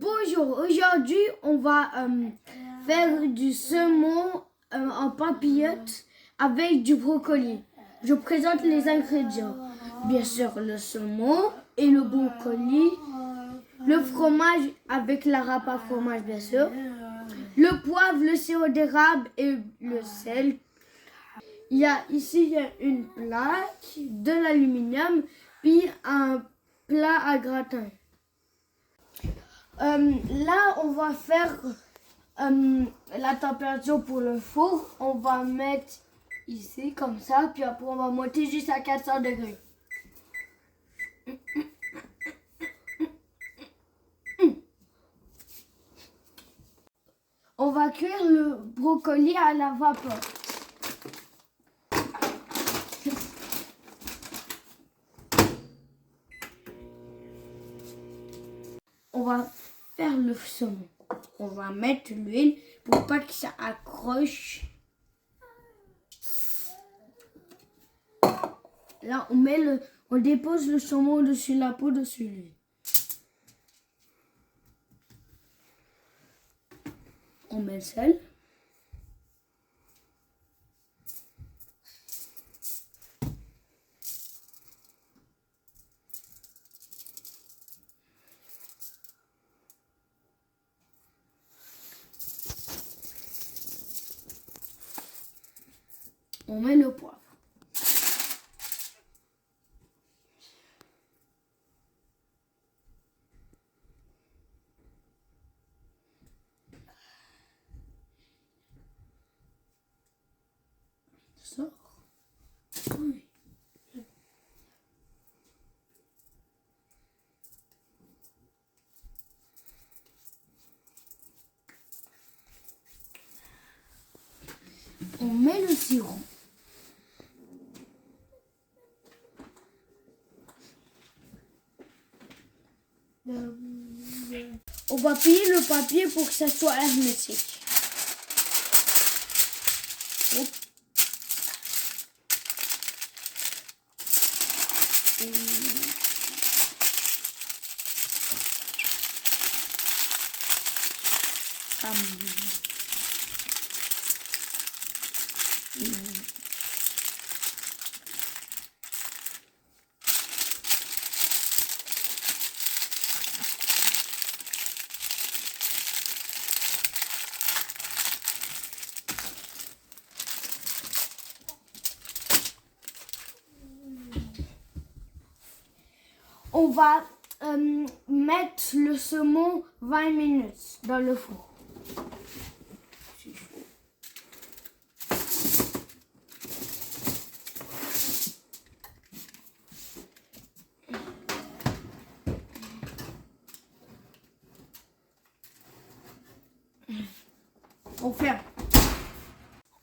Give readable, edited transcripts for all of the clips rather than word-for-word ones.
Bonjour, aujourd'hui on va faire du saumon en papillote avec du brocoli. Je présente les ingrédients. Bien sûr le saumon et le brocoli, le fromage avec la râpe à fromage bien sûr, le poivre, le sirop d'érable et le sel. Il y a une plaque, de l'aluminium, puis un plat à gratin. Là, on va faire la température pour le four. On va mettre ici, comme ça, puis après on va monter jusqu'à 400 degrés. On va cuire le brocoli à la vapeur. On va faire le saumon. On va mettre l'huile pour pas que ça accroche. Là, on dépose le saumon dessus la peau, dessus l'huile. On met le sel. On met le poivre. Ça. Oui. On met le sirop. On va plier le papier pour que ça soit hermétique. Hop. On va mettre le saumon 20 minutes dans le four. On ferme.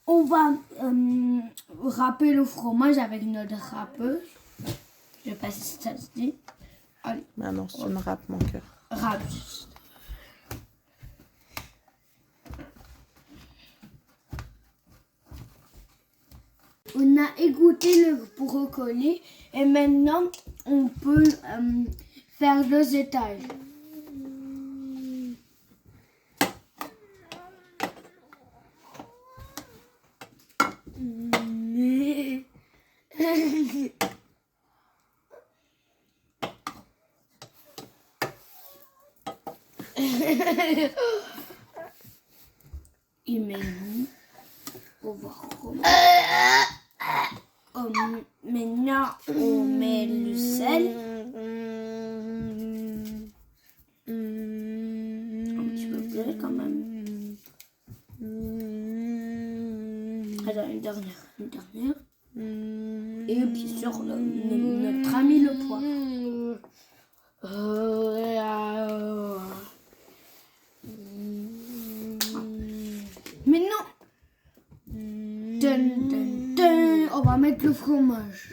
On va râper le fromage avec notre râpeuse. Je sais pas si ça se dit. Allez. Ah non, c'est une râpe, mon cœur. Râpe. On a égoutté le brocoli et maintenant on peut faire 2 étages. Et maintenant, on va maintenant, on met le sel. Un petit peu plus quand même. Alors, une dernière. Et bien sûr, notre ami le poivre. Maintenant, on va mettre le fromage.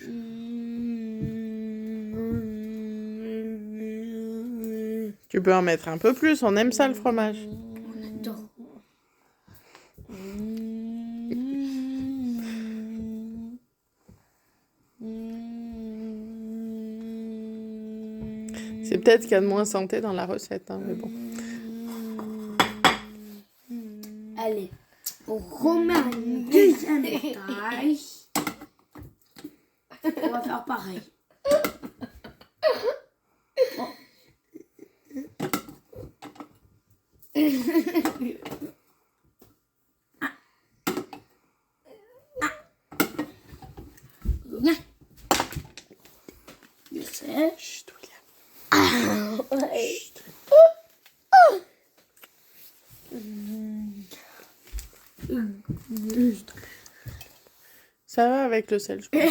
Tu peux en mettre un peu plus, on aime ça le fromage. On adore. C'est peut-être qu'il y a de moins santé dans la recette, hein, mais bon. Allez, on remet un deuxième étage. On va faire pareil. Oh. Viens. Je sais. Chut, William. Chut. Ça va avec le sel, je pense.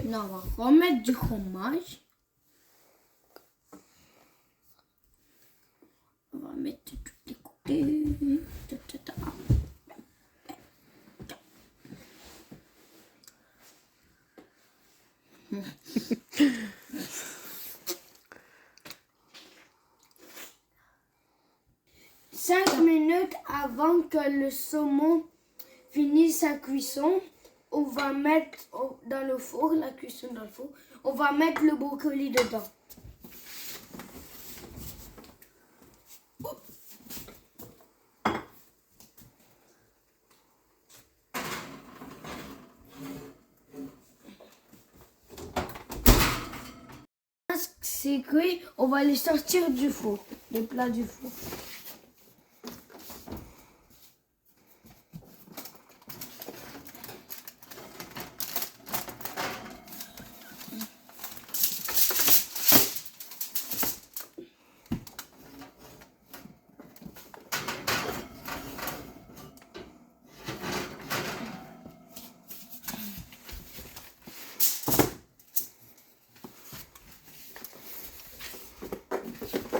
Non, on va remettre du fromage. On va mettre de tous les côtés. Cinq minutes avant que le saumon finisse sa cuisson, on va mettre dans le four, la cuisson dans le four, on va mettre le brocoli dedans. C'est cuit, on va les sortir du four, les plats du four.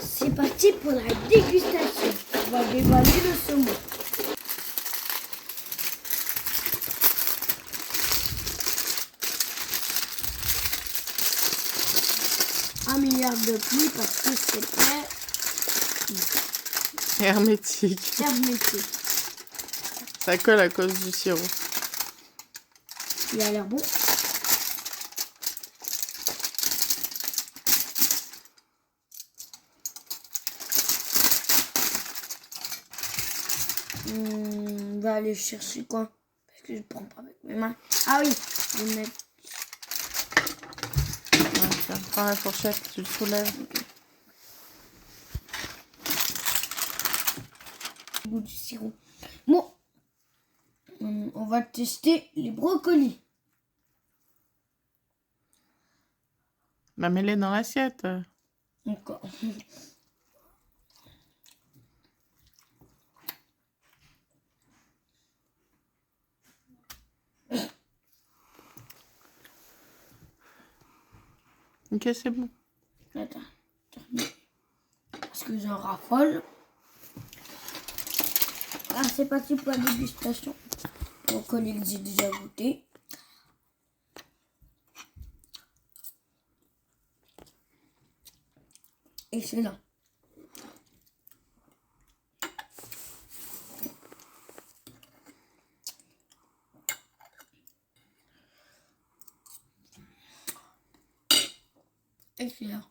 C'est parti pour la dégustation. On va déballer le saumon. Un milliard de plis parce que c'était Hermétique. hermétique. Ça colle à cause du sirop. Il a l'air bon. On va aller chercher quoi? Parce que je prends pas avec mes mains. Ah oui, je vais mettre. Ouais, tiens, prends la fourchette, tu le soulèves. Le goût du sirop. Bon, on va tester les brocolis. Bah, mets-les dans l'assiette. Encore. Ok, c'est bon. Attends. Parce que j'en raffole. Ah, c'est parti pour la dégustation. Brocoli, j'ai déjà goûté. Excellent. Excellent.